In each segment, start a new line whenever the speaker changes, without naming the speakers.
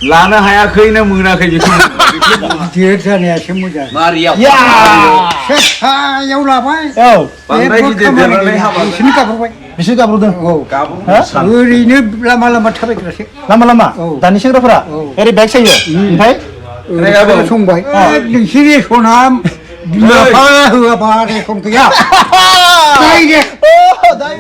लानो हायाखैनो मोनाखै बेखौ
गिदिर जानायासो मोजां
मारियाव
सेसायाव लाबाय
बांद्राय गिदिर देरनानै हाबा
बिसोर गाब्र'दों ओरैनो लामा लामा थाबायग्रासो
लामा दानि सेंग्राफोरा ओरै बाइक सायो ओमफ्राय
संबाय नोंसोरनि सना बिमा बिफा होआबा रेसन गैया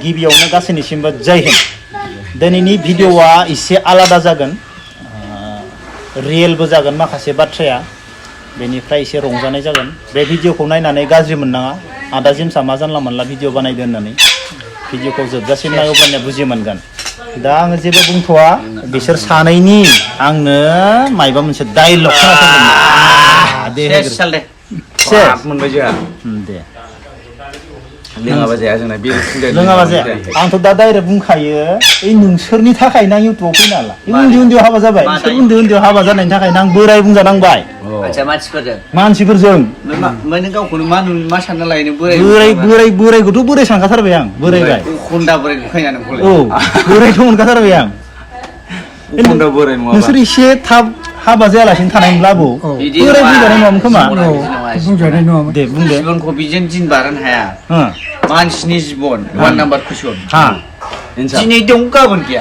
गिबियावनो गासैनिसिमबो जय हिन्द दिनैनि भिडिअ'आ एसे आलादा जागोन रियेलबो जागोन माखासे बाथ्राया बेनिफ्राय एसे रंजानाय जागोन बे भिडिअ'खौ नायनानै गाज्रि मोननाङा आदा जिमसा मा जानला मोनला भिडिअ बानायदो होननानै भिडिअ'खौ जोबजासिम नायोब्लानिया बुजि मोनगोन दा आङो जेबो बुंथ'वा बिसोर सानैनि आंनो मायबा मोनसे डायलग खोनासंदों
मोनबाय जोंहा
दे
लोङाबा जाया जोंना बे
लोङाबा जाया आंथ' दा डाइरेक्ट बुंखायो ओइ नोंसोरनि थाखायनो आं इउटुबाव फैनो हाला उन्दै उन्दैयाव हाबा जाबाय नोंसोर उन्दै उन्दैयाव हाबा जानायनि थाखायनो आं बोराय बुंजानांबाय मानसिफोरजों
माने गावखौनो मा सानना लायो
बोरायखौथ' बोराय सानखाथारबाय आं बोरायबाय
खन्दा बोरायखौ खायना
औ बोरायथ' मोनखाथारबाय आं नोंसोर एसे थाब हाबा जायालासिनो थानायब्लाबो बोराय बुंजानाय नङामोन खोमा
बुंजानाय नङामोन
दे बुंदे
जिबनखौ बेजों दिन बारनो हाया मानसिनि जिबन 1 नाम्बार कुइसन दिनै दं गाबोन गैया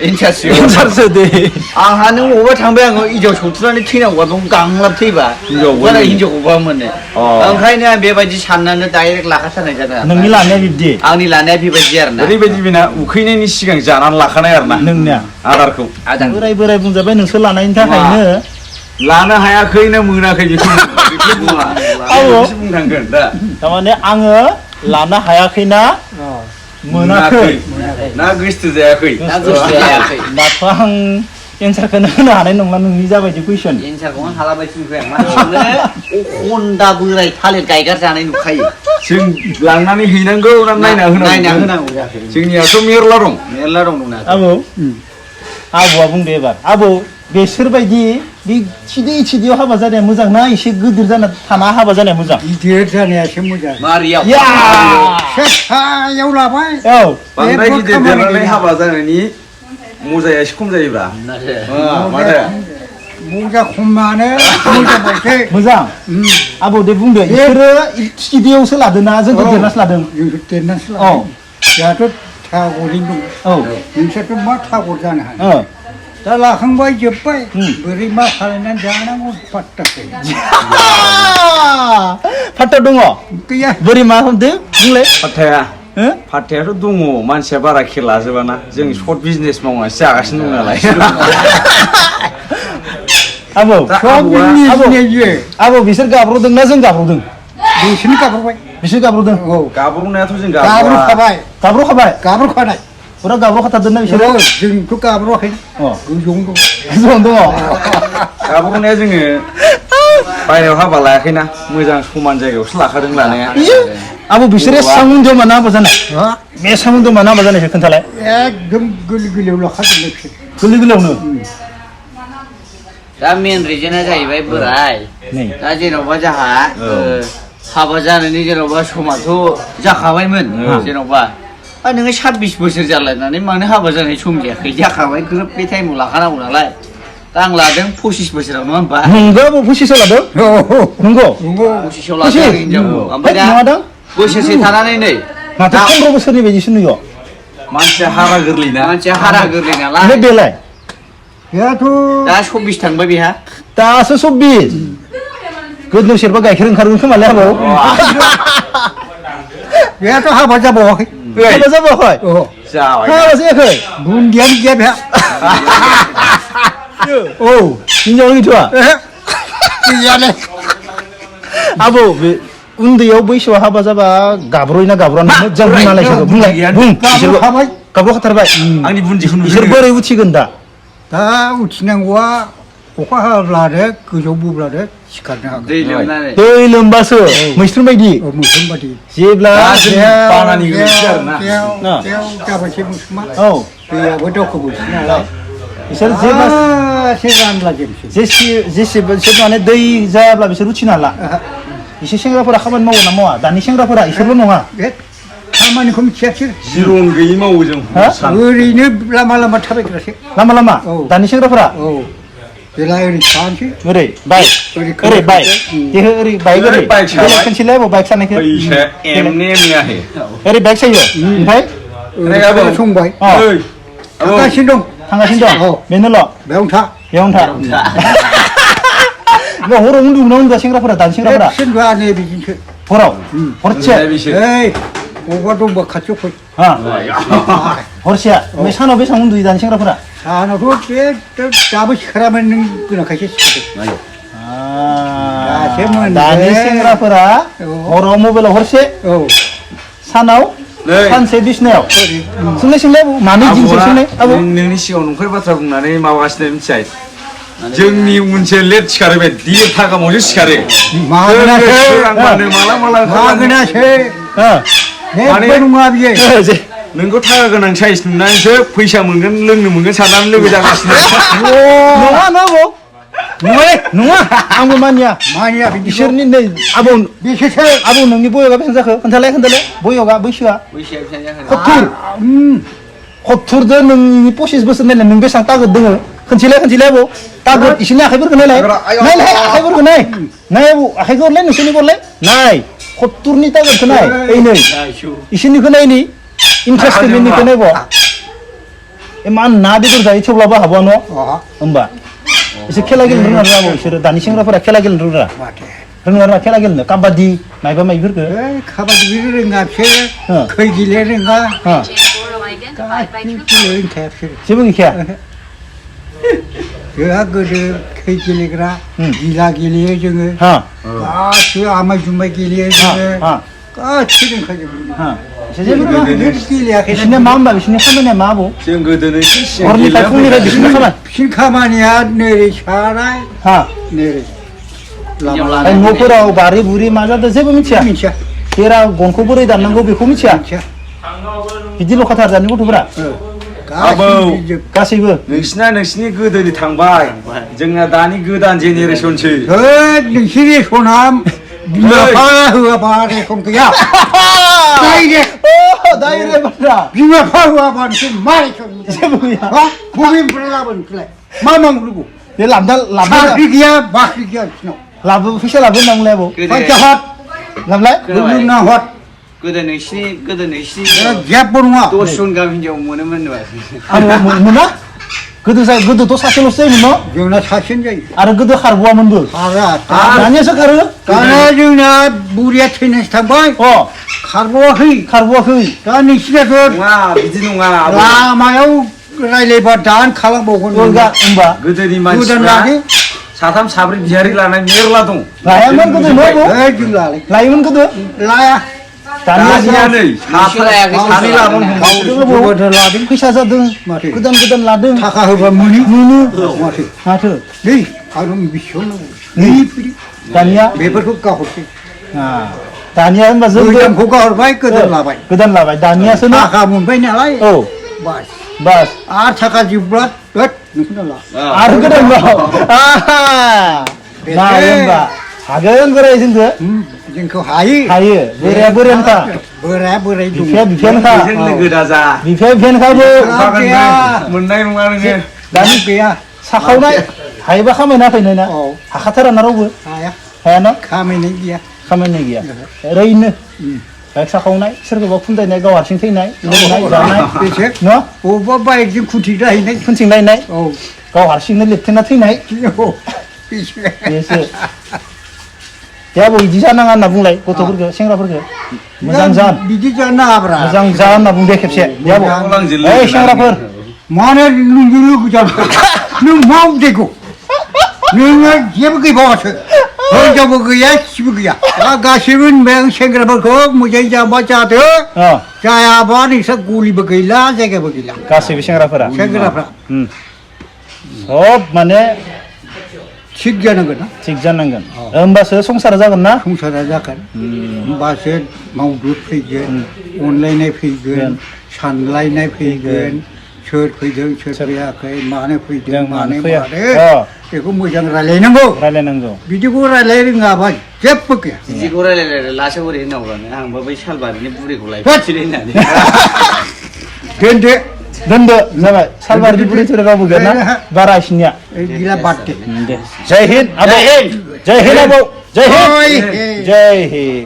एन्सारसो दे
आंहा नों बबावबा थांबाय आङो हिनजाव सौथुनानै थैनांगौबा दं गांलाब थैबा हिनजावखौबा मोनो ओंखायनो आं बेबायदि साननानै डाइरेक्ट लाखाथारनाय जादों
नोंनि लानाया बिब्दि
आंनि लानाया बेबायदि आरो ना
ओरैबायदि बेना उखैनायनि सिगां जानानै लाखानाय आरो ना
नोंनिया
आदारखौ
बोराय बुंजाबाय नोंसोर लानायनि थाखायनो
लानो हायाखैनो मोनाखै बेखौ बुंनांगोन दा
थारमाने आङो लानो हायाखैना मोनाखै
ना गोसो जायाखै
दाथ' आं एन्सारखौनो होनो हानाय नंला नोंनि जाबायदि कुइसन
एन्सारखौनो हालाबायसो नुखाया खन्दा बोराय थालिर गायगार जानाय नुखायो
जों लांनानै हैनांगौ ना नायना होनांगौ जोंनियाथ' मेरला दं
दंना
आबौआ बुंदो एबार आबौ बेसोरबायदि बे थिदैयाव हाबा जानाया मोजां ना एसे गिदिर जाना थाना हाबा जानाया मोजां
गिदिर जानायासो मोजां
मारियाव
सेसायाव लाबाय
बांद्राय गिदिर देरनानै हाबा जानायनि मजाया एसे खम जायोब्रा माथो
मजा खमानो
मोजां आबौ दे बुंदो बिसोरो थिदैयावसो लादों ना जोंखौ देरनासो लादों
देरनासो लादों जोंहाथ' थागरैनो दं नोंसोरथ' मा थागर जानो हानो दा लाखांबाय जोब्बाय बोरै मा खालायनानै जानांगौ पात्ता
दङ
गैया
बोरै मा होनदो बुंलाय
फात्तायाथ' दङ मानसिया बारा खेल लाजोबाना जों सर्ट बिजनेस मावनानैसो जागासिनो दं नालाय
आबौ बिसोर गाब्र'दों ना जों गाब्र'दों बिसोर गाब्र'दों
गाब्र'नायाथ' जों
गाब्र'खानाय
फुरा गाब्र'खाथारदों ना बिसोरो
जोंथ' गाब्र'वाखै
गोजौआवनो दङ
गाब्र'नाया जोङो बायनायाव हाबा लायाखैना मोजां समान जायगायावसो लाखादों लानाया
आबौ बिसोरो सामुन्दियाव मानो हाबा जानाय बे सामुन्दियाव मानो हाबा जानायखौ खोन्थालाय
एकदम गोरलैयाव लाखाजोबनाय बिसोर
गोरलैयावनो
दा मेन रिजना जाहैबाय बोराय दा जेन'बा जोंहा हाबा जानायनि जेन'बा समाथ' जाखाबायमोन जेन'बा नोङो 26 बोसोर जालायनानै मानो हाबा जानाय सम जायाखै जाखाबाय ग्रोब बे टाइमाव लाखानांगौ नालाय दा आं लादों 25 बोसोराव नङा होमबा
नंगौ 25आव लादों नंगौ
25आव लादों हिनजावखौ ओमफ्राय दा बोसोरसे थानानै नै
माथो 15 बोसोरनि बायदिसो नुयो
मानसिया हारा गोरलै
नालाय बेलाय
बेहाथ'
दा 24 थांबाय बेहा
दासो 24 गोदनायाव सेरबा गाइखेर ओंखारगोन खोमालै आबौ
बेहाथ' हाबा जाबावाखै
हाबा जाबावाखै हाबा जायाखै
बुन्दियानो गैया बेहा
औ हिनजाव गैथ'आ
गैयालै
आबौ बे उन्दैयाव बैसोआव हाबा जाबा गाब्र'यो ना गाब्र'आ मोजां बुंनालाय बुंलाय बुं गाब्र'खाथारबाय
आंनि बुन्दिखौ
बिसोर बोरै उथिगोन दा
उथिनांगौआ अखा हाब्लानो गोजौ बोब्लानो सिखारनो हागोन
दै लोमबासो मैस्रुम बायदि जेब्ला
बानानि गोनांथि आरोना
जाबायसै मैस्रुमा
औ
दैयाबो दावखोबोसै नालाय
बिसोर जेब्ला जेसेबो माने दै जायाब्ला बिसोर उथिनो हाला एसे सेंग्राफोरा खामानि मावो ना मावा दानि सेंग्राफोरा इसोरल' नङा
खामानिखौ मिथियासै
जिरन गैयै मावो जों
ओरैनो लामा थाबायग्रासो
लामा दानि सेंग्राफोरा
जेला ओरै सानसै
ओरै बाइक ओरै बाइक देहो ओरै बाइक ओरै
बाइक साबाय।
बेलेग खनसेलाय अबाव बाइक सानायखो
फैसा एमने एमनायाहे
ओरै बाइक सायो ओमफ्राय
ओरै संबाय
अ
थांगासिनो दं
थांगासिनो दं
औ।
बेनोल'
बेयावनो था
बेयावनो था बे हराव उन्दुना उन्दुआ सेंग्राफोरा दानि सेंग्राफोरा
सेंग्रा नै बिदिसो
हराव हरसे
बिसोर
ओइ बबावबा दंबा खाथियाव फै
हा हरसेया ओमफ्राय सानाव बेसेबां उन्दुयो दानि सेंग्राफोरा
सानावथ' बे दाबो सिखारामोन नों गोनांखायसो सिखारदों दासो मोनदों।
दानि सेंग्राफोरा
औ।
हराव मबाइलाव हरसे
औ
सानाव
नै।
सानसे बिसनायाव सोंलाय सोंलाय मानो दिनसे सोंलाय आबौ
नोंनि सिगाङाव नंखाय बाथ्रा बुंनानै माबागासिनो मिथिबाय जोंनि उनसे लेट सिखारो बे देरथा गाहामावसो सिखारो
मागोनासो
सोरांबानो माला माला ओंखारलाङो।
मागोनासो
माने-
जेबो नङा बियो
नोंखौ थाखा गोनां साइस नुनानैसो फैसा मोनगोन लोंनो मोनगोन साननानै लोगो जागासिनो
नङा ना आबौ नङा आंबो मानिया
मानिया बिदिखौ
बिसोरनि नै आबौ
बेसेसो
आबौ नोंनि बयगा बेसेबां जाखो खोन्थालाय बयगा बैसोआ
बैसोआ बेसेबां जाखो?
70 नोंनि 25 बोसोर नायलाय नों बेसेबां तागत दोङो खनसेलाय आबौ तागत इसोरनि आखाइफोरखौ नायलाय आखाइफोरखौ नाय आबौ आखाइखौ हरलाय नोंसोरनि हरलाय नाय 70 नि तागतखौ नाय ओइ नै इसोरनिखौ नायनि इन्ट्रेस्ट पेमेन्टनिखौ नायब इमान ना बेदर जायो थेवब्लाबो हाबा न' होमबा एसे खेला गेलेनो रोङा आबौ बिसोरो दानि सेंग्राफोरा खेला गेलेनो रोङा रोङा खेला गेलेनो काबादि माइबा माइबिफोरखौ
खाबादि रोङा बिसोरो खै गेले रोङा रोंखाया बिसोरो
जेबो गैखाया
जोंहा गोदो खै गेलेग्रा गिला गेलेयो जोङो गासिबो आमाय जुमाय गेलेयो जोङो गासिबो रोंखाजोबो
जेबो
गेलेयाखै
बिसोरनिया मा होनबा बिसोरनि खामानिया मा आबौ
जों गोदोनो
हरनिफ्राय फुंनिफ्राय बिसोरनि खामानि
बिसिनि खामानिया नोरै साराय नोरै
ओमफ्राय न'फोराव बारि बुरि मा जादों जेबो मिथिया
मिथिया
बेरा गनखौ बोरै दाननांगौ बेखौ मिथिया
मिथिया
बिदिल' खाथार दानि गथ'फोरा गासैबो
नोंसिनि गोदोनि थांबाय जोंना दानि गोदान जेनेरेसनसो
नोंसिनि सना बिमा बिफा होआबा रेखम गैया
डाइरेक्ट बाथ्रा
बिमा बिफा होआबा नोंसोर मा रेखम
जेबो गैया
बबेनिफ्राय लाबोनोलाय मा नांगौ
बे लाबदा
साख्रि गैया बाख्रि गैया बिसिनाव
लाबो फैसा लाबो होनना बुंलाय आबौ
फैसा हर
लाबलाय
लोंना हर
गोदो नोंसिनि
जेबो नङा
10 जन गाहाम हिनजाव मोनोमोन
आं मोना गोदोथ' सासेल'सो जायोमोन न'
जोंना सासेनो जायो
आरो गोदो खारबावामोनबो
खारा
दानियासो खारो
दाना जोंना बुरिया थैनासो थांबाय खारबावाखै दा नोंसिनाथ'
नङा बिदि नङा
लामायाव रायलायबा दान खालामबावगोन
होमबा
गोदोनि मानसिफ्रा साथाम साब्रै बिहारि लानाय मेरला दं
लायामोन गोदो न'
जों लालाय
लायोमोन गोदो
लाया
दानिया नै सानै लादों
फैसा जादों
माथो
गोदान लादों
थाखा होबा मोनो
माथो
नै आं बेसेबां नांगौ नै
दानिया
बेफोरखौ गाहरसै
दानिया होनबा जों
गोदानखौ गाहरबाय गोदान लाबाय
दानियासो ना
थाखा मोनबाय नालाय
औ बास
आरो थाखा जोबब्ला नोंखौनो ला
आरो गोदान होनबा हागोन बोराय
जोंखौ हायो
बोरायानोखा
बोराय दं
बिफायानोखा लोगो दाजा
बिफायानोखाबो
मोननाय नङा नोङो
दानि गैया
साखावनाय हायोबा खामायना फैनाय ना हाखाथारा ना रावबो हायाना
खामायनाय गैया
ओरैनो बाइक साखावनाय सोरखौबा खुन्दायनाय गाव हारसिं थैनाय लोंनाय जानाय
बेसे
न'
बबेबा बाइकजों खुन्थिग्राहैनाय
खुन्थिंलायनाय गाव हारसिंनो लेरथेना थैनाय बेसो बिदि जानाङा होनना बुंलाय गथ'फोरखौ सेंग्राफोरखौ मोजां जा
बिदि जानो नाङाब्रा
मोजां जा होनना बुंदे खेबसे ओइ सेंग्राफोर
मानो नोंजों लोगो जाखो नों मा उदैखौ नोङो जेबो गैबावासो हिनजावबो गैया खिबो गैया गासैबो होनबाय आं सेंग्राफोरखौ मोजाङै जाबा जादो जायाबा नोंस्रा गलिबो गैला जायगाबो गैला
गासैबो सेंग्राफ्रा सब माने
थिग जानांगोन ना
थिग जानांगोन होमबासो संसारा जागोन ना
संसारा जागोन होमबासो मावदुद फैगोन अनलायनाय फैगोन सानलायनाय फैगोन सोर फैदों सोर फैयाखै मानो फैदों मानो बेखौ मोजां रायलायनांगौ बिदिखौ रायलाय रोङाबा जेबो गैया
बिदिखौ रायलाय लासो बोरै होनांगौ आंबो बै सालबारिनि बुरिखौ लायफिनसै होननानै
दोनदो
दोनदो जाबाय सालबारि बुरैथोर रावबो गैया ना बारा इसिनिया
এই গিলা বাদ দে
दे जय हिन्द आबौ जय हिन्द आबौ जय हिन्द जय हिन्द